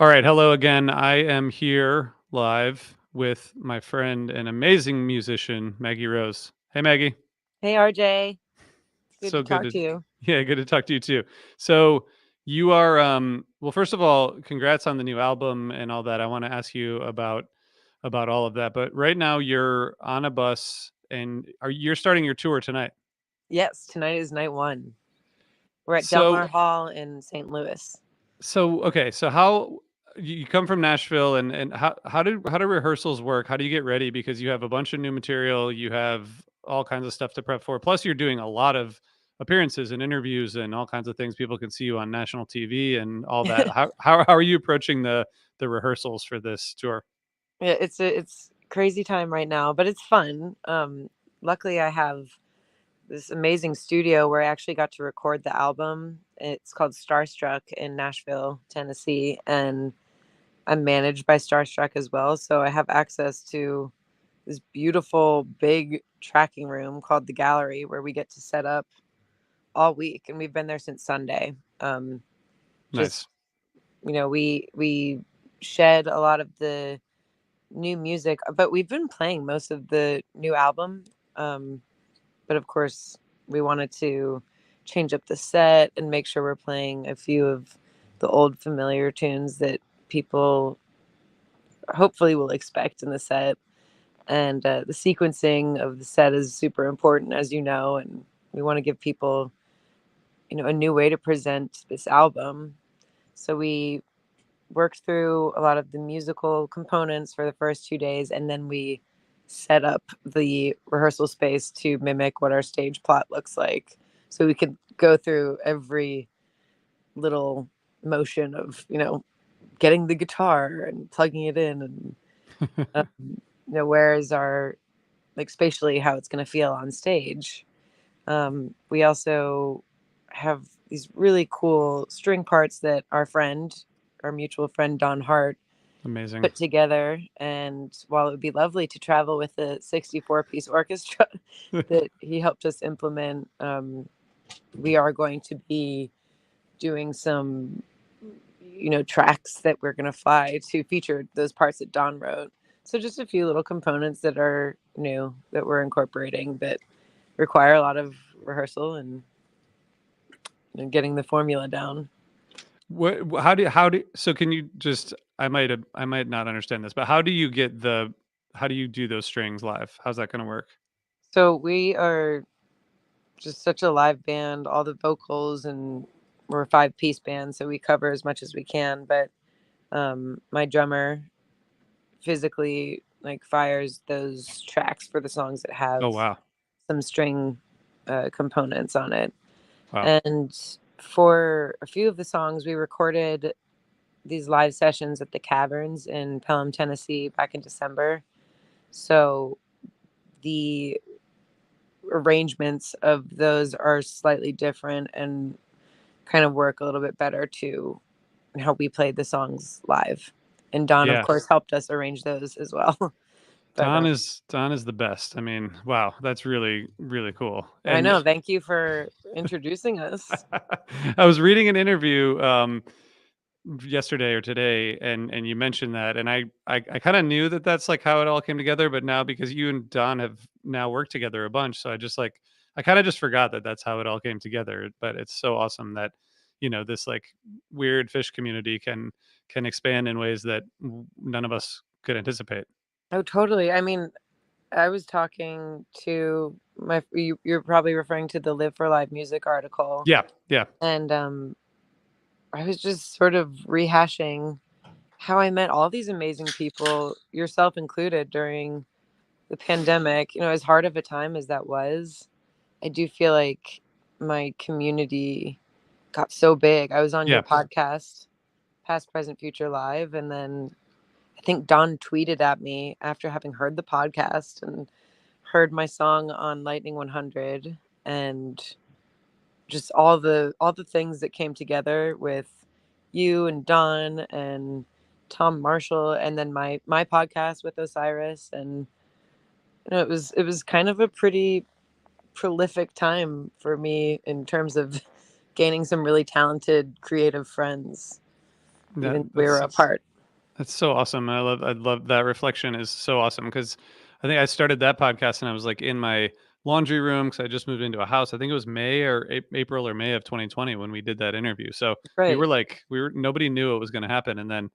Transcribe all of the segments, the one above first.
All right, hello again. I am here live with my friend and amazing musician, Maggie Rose. Hey, Maggie. Hey RJ, it's good to So good talk to to you. yeah, good to talk to you too. So you are well, first of all, congrats on the new album and all that. I want to ask you about all of that. But right now you're on a bus and you're starting your tour tonight. Yes, tonight is night one. We're at Del So Mar Hall in St. Louis. okay, so how you come from Nashville and how do rehearsals work? How do you get ready because you have a bunch of new material, you have all kinds of stuff to prep for. Plus you're doing a lot of appearances and interviews and all kinds of things. People can see you on national TV and all that. Yeah, How are you approaching the rehearsals for this tour? it's crazy time right now, but it's fun. Luckily I have this amazing studio where I actually got to record the album. It's called Starstruck in Nashville, Tennessee, and I'm managed by Starstruck as well, so I have access to this beautiful big tracking room called the Gallery where we get to set up all week, and we've been there since Sunday. Just Nice. we shed a lot of the new music, but we've been playing most of the new album. um, but of course we wanted to change up the set and make sure we're playing a few of the old familiar tunes that people hopefully will expect in the set. And the sequencing of the set is super important, as you know, and we want to give people a new way to present this album. So we worked through a lot of the musical components for the first 2 days, and then we set up the rehearsal space to mimic what our stage plot looks like. So we could go through every little motion of, getting the guitar and plugging it in, and where's our, like, spatially how it's going to feel on stage. We also have these really cool string parts that our mutual friend Don Hart, Amazing. put together. And while it would be lovely to travel with a 64-piece orchestra that he helped us implement, we are going to be doing some, tracks that we're going to fly to feature those parts that Don wrote. So just a few little components that are new that we're incorporating that require a lot of rehearsal and getting the formula down. How do so can you just I might not understand this, but how do you do those strings live? How's that going to work? So we are just such a live band, all the vocals, and we're a 5-piece band, so we cover as much as we can. But my drummer physically, like, fires those tracks for the songs that Oh, have wow. some string components on it. Wow. And for a few of the songs, we recorded these live sessions at the Caverns in Pelham, Tennessee, back in December. So the arrangements of those are slightly different and kind of work a little bit better to how we played the songs live. And Don, of Yeah. course, helped us arrange those as well. But Don is the best. I mean, wow, that's really, really cool. I And know. Thank you for introducing us. I was reading an interview, yesterday or today, and you mentioned that, and I kinda knew that that's, like, how it all came together, but now because you and Don have now worked together a bunch, so I kinda just forgot that that's how it all came together, but it's so awesome that, this, like, weird fish community can expand in ways that none of us could anticipate. Oh, totally. I mean, I was talking to you're probably referring to the Live for Live music article. Yeah, yeah. And I was just sort of rehashing how I met all these amazing people, yourself included, during the pandemic. As hard of a time as that was, I do feel like my community got so big. I was on your Yeah. podcast, Past, Present, Future Live, and then I think Don tweeted at me after having heard the podcast and heard my song on Lightning 100, and just all the things that came together with you and Don and Tom Marshall, and then my podcast with Osiris. And it was kind of a pretty prolific time for me in terms of gaining some really talented creative friends. That even we were that's apart. That's so awesome. I love that reflection is so awesome because I think I started that podcast and I was like in my laundry room because I just moved into a house. I think it was May or April or May of 2020 when we did that interview. So Right. we were nobody knew it was going to happen, and then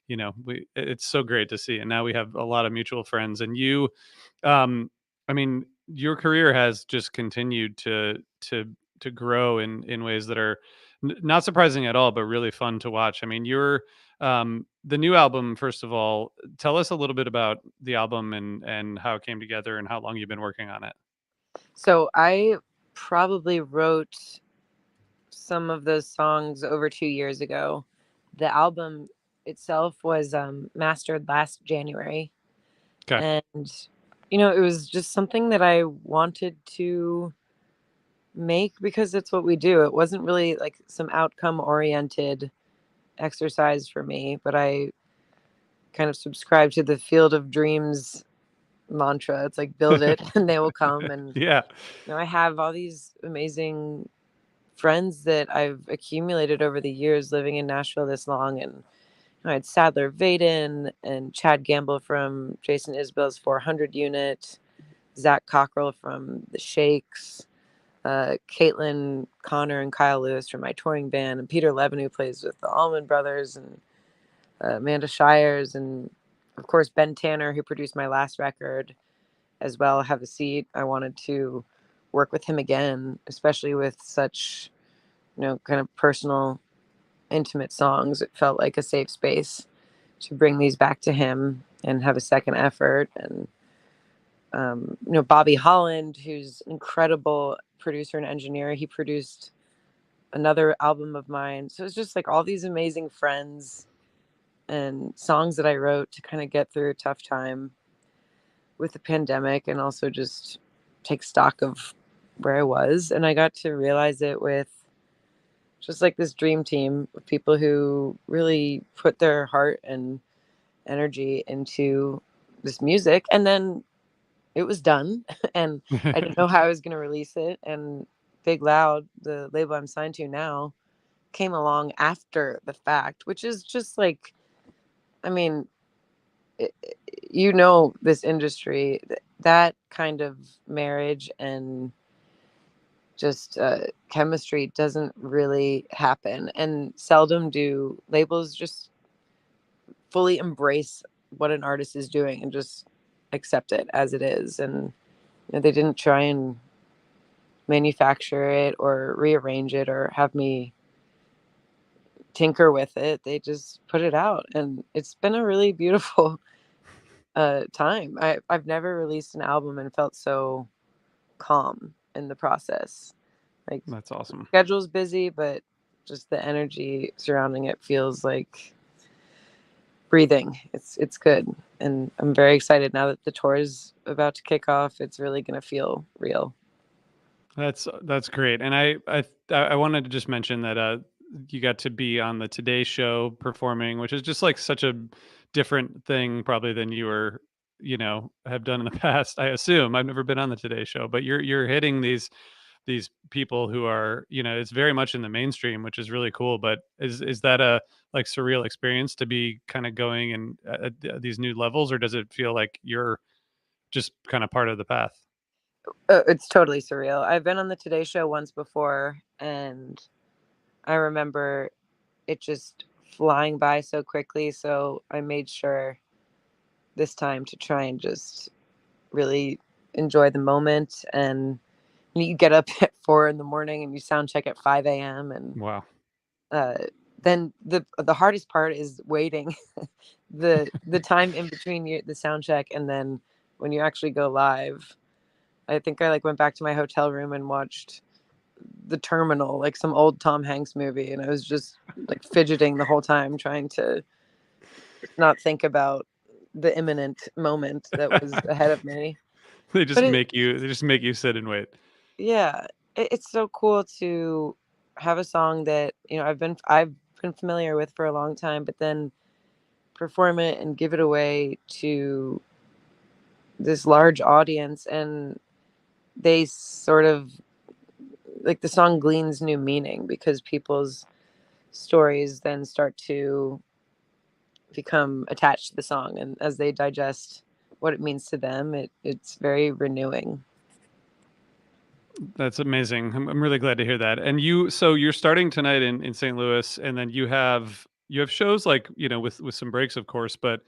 it's so great to see, and now we have a lot of mutual friends. And you, um, I mean, your career has just continued to grow in ways that are not surprising at all, but really fun to watch. I mean, you're the new album. First of all, tell us a little bit about the album and how it came together and how long you've been working on it. So I probably wrote some of those songs over 2 years ago. The album itself was mastered last January. Okay. And, it was just something that I wanted to make because it's what we do. It wasn't really like some outcome oriented exercise for me, but I kind of subscribe to the field of dreams mantra. It's like build it and they will come. And, Yeah. I have all these amazing friends that I've accumulated over the years living in Nashville this long. And I had Sadler Vaden and Chad Gamble from Jason Isbell's 400 unit, Zach Cockrell from the Shakes, Caitlin Connor and Kyle Lewis from my touring band, and Peter Levin, who plays with the Allman Brothers, and Amanda Shires, and of course Ben Tanner, who produced my last record as well. Have a Seat. I wanted to work with him again, especially with such, kind of personal, intimate songs. It felt like a safe space to bring these back to him and have a second effort. And Bobby Holland, who's incredible producer and engineer, he produced another album of mine. So it's just like all these amazing friends and songs that I wrote to kind of get through a tough time with the pandemic, and also just take stock of where I was. And I got to realize it with just like this dream team of people who really put their heart and energy into this music. And then it was done and I didn't know how I was going to release it. And Big Loud, the label I'm signed to now, came along after the fact, which is just like, I mean, it, this industry, that kind of marriage and just chemistry doesn't really happen, and seldom do labels just fully embrace what an artist is doing and just accept it as it is. And they didn't try and manufacture it or rearrange it or have me tinker with it. They just put it out, and it's been a really beautiful time. I've never released an album and felt so calm in the process. Like, That's awesome. schedule's busy, but just the energy surrounding it feels like breathing. It's good, and I'm very excited now that the tour is about to kick off. It's really going to feel real. That's great. And I wanted to just mention that you got to be on the Today Show performing, which is just like such a different thing probably than you were, have done in the past. I assume I've never been on the Today Show, but you're hitting these people who are, it's very much in the mainstream, which is really cool. But is that a like surreal experience to be kind of going and at these new levels, or does it feel like you're just kind of part of the path? It's totally surreal. I've been on the Today Show once before, and I remember it just flying by so quickly. So I made sure this time to try and just really enjoy the moment. And you get up at 4 in the morning and you sound check at 5 a.m. And Wow. uh, then the hardest part is waiting the time in between the sound check and then when you actually go live. I think I like went back to my hotel room and watched The Terminal, like some old Tom Hanks movie, and I was just like fidgeting the whole time trying to not think about the imminent moment that was ahead of me. But They just make you sit and wait. yeah, it's so cool to have a song that I've been familiar with for a long time, but then perform it and give it away to this large audience, and they sort of like the song gleans new meaning because people's stories then start to become attached to the song, and as they digest what it means to them, it's very renewing. That's amazing. I'm really glad to hear that. And so you're starting tonight in St. Louis, and then you have shows like with some breaks, of course, but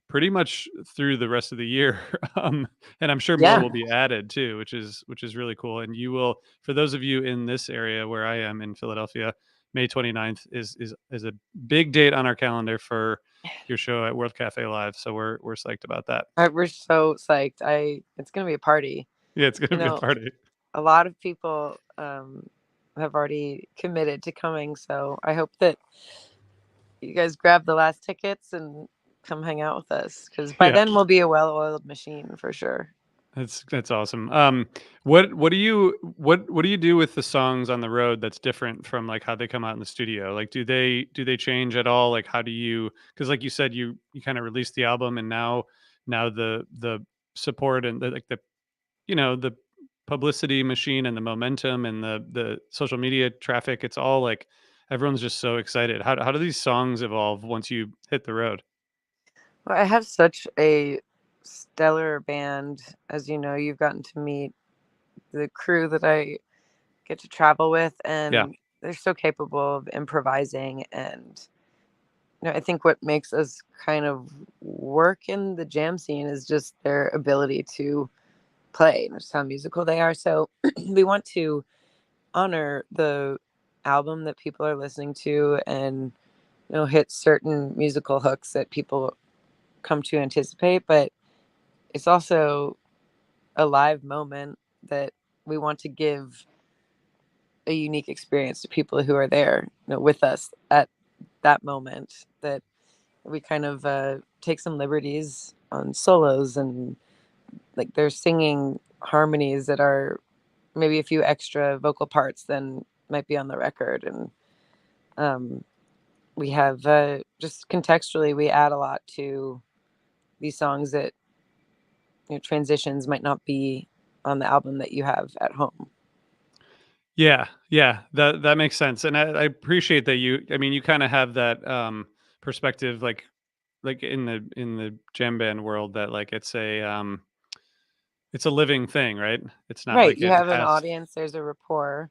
pretty much through the rest of the year. And I'm sure more Yeah. will be added too, which is really cool. And you will, for those of you in this area where I am in Philadelphia, May 29th is a big date on our calendar for your show at World Cafe Live. So we're psyched about that. We're so psyched. It's gonna be a party. Yeah, it's You gonna be a know, party. a lot of people have already committed to coming, so I hope that you guys grab the last tickets and come hang out with us, because by Yeah. then we'll be a well-oiled machine for sure. That's awesome. What do you do with the songs on the road that's different from like how they come out in the studio? Like, do they change at all? Like, how do you? Because like you said, you kind of released the album, and now the support and the publicity machine and the momentum and the social media traffic. It's all like everyone's just so excited. How do these songs evolve once you hit the road? Well, I have such a stellar band. As you know, you've gotten to meet the crew that I get to travel with, Yeah, and they're so capable of improvising. And I think what makes us kind of work in the jam scene is just their ability to play and just how musical they are. So we want to honor the album that people are listening to, and hit certain musical hooks that people come to anticipate. But it's also a live moment that we want to give a unique experience to people who are there, with us at that moment. That we kind of take some liberties on solos, and like they're singing harmonies that are maybe a few extra vocal parts than might be on the record. And um, we have just contextually, we add a lot to these songs that transitions might not be on the album that you have at home. yeah. That makes sense, and I appreciate that you. I mean, you kind of have that perspective, like in the jam band world, that like it's a living thing, right? It's not Right, like you it have an has. audience, there's a rapport.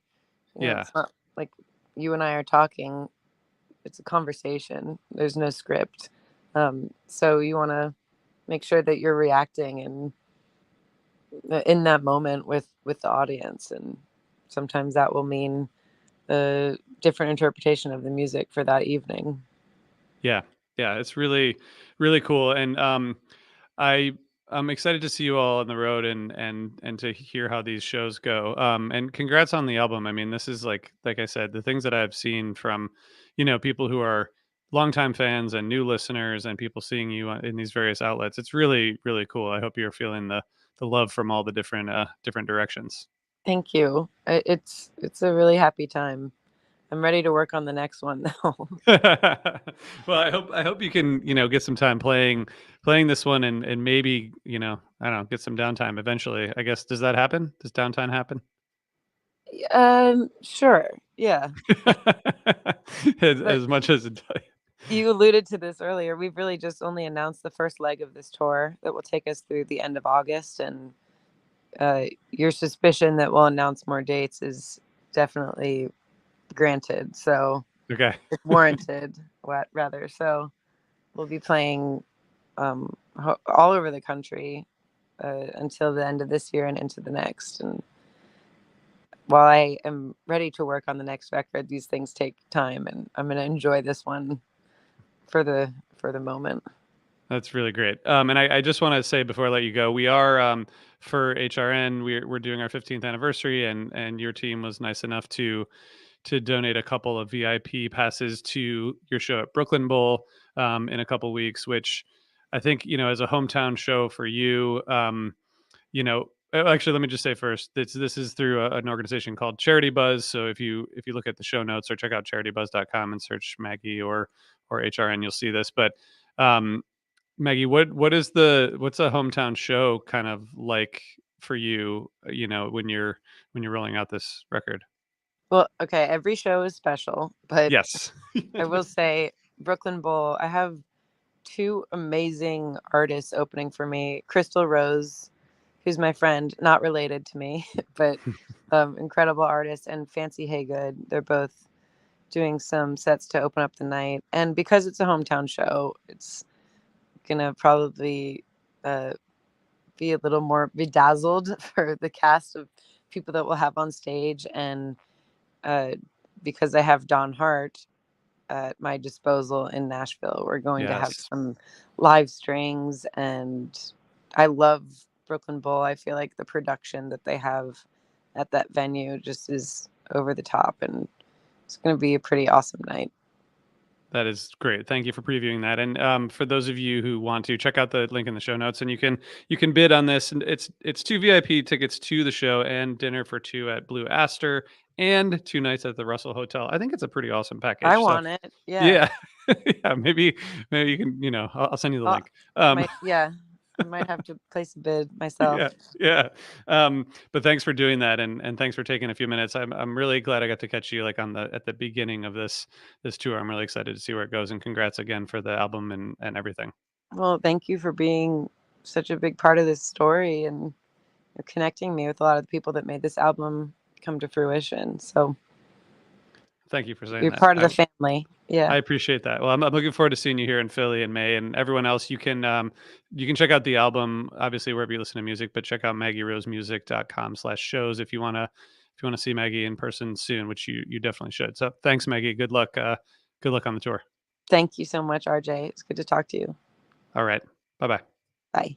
Yeah, It's not like you and I are talking, it's a conversation, there's no script. So you want to make sure that you're reacting and in that moment with the audience, and sometimes that will mean a different interpretation of the music for that evening. yeah, yeah. It's really cool, and I I'm excited to see you all on the road and to hear how these shows go. And congrats on the album. I mean, this is like I said, the things that I've seen from, people who are longtime fans and new listeners and people seeing you in these various outlets. It's really cool. I hope you're feeling the love from all the different directions. Thank you. It's a really happy time. I'm ready to work on the next one though. Well, I hope you can get some time playing this one and maybe I don't know, get some downtime eventually. I guess, does that happen? Does downtime happen? Sure. Yeah. as, But as much as it does. you alluded to this earlier. We've really just only announced the first leg of this tour that will take us through the end of August, and your suspicion that we'll announce more dates is definitely granted. So Okay. it's warranted, rather. So we'll be playing all over the country until the end of this year and into the next. And while I am ready to work on the next record, these things take time, and I'm going to enjoy this one for the moment. That's really great. And I just want to say before I let you go, we are for HRN. We're doing our 15th anniversary, and your team was nice enough to donate a couple of VIP passes to your show at Brooklyn Bowl in a couple weeks, which I think, as a hometown show for you, actually, let me just say first, this is through an organization called Charity Buzz. So if you look at the show notes or check out CharityBuzz.com and search Maggie or HRN, you'll see this. But um, Maggie, what's a hometown show kind of like for you? When you're rolling out this record. Well, okay, every show is special, but Yes. I will say Brooklyn Bowl, I have two amazing artists opening for me. Crystal Rose, who's my friend, not related to me, but incredible artist, and Fancy Haygood. They're both doing some sets to open up the night. And because it's a hometown show, it's gonna probably uh, be a little more bedazzled for the cast of people that we'll have on stage. And uh, because I have Don Hart at my disposal in Nashville, we're going to have Yes. some live strings. And I love Brooklyn Bowl. I feel like the production that they have at that venue just is over the top, and it's going to be a pretty awesome night. That is great. Thank you for previewing that. And for those of you who want to check out the link in the show notes, and you can bid on this. And it's two VIP tickets to the show and dinner for two at Blue Aster and 2 nights at the Russell Hotel. I think it's a pretty awesome I package. So want it. Yeah. yeah, yeah. Maybe you can. I'll send you the I'll, link. I might, yeah, I might have to place a bid Yeah, myself. yeah. But thanks for doing that, and thanks for taking a few minutes. I'm really glad I got to catch you like on the at the beginning of this tour. I'm really excited to see where it goes, and congrats again for the album and everything. Well, thank you for being such a big part of this story and connecting me with a lot of the people that made this album come to fruition. So Thank you for saying you're that. part of I the family. Yeah. I appreciate that. Well, I'm looking forward to seeing you here in Philly in May, and everyone else. You can check out the album obviously wherever you listen to music, but check out maggierosemusic.com/shows if you want to see Maggie in person soon, which you definitely should. So thanks, Maggie. Good luck on the tour. Thank you so much, RJ. It's good to talk to you. All right. Bye bye. Bye.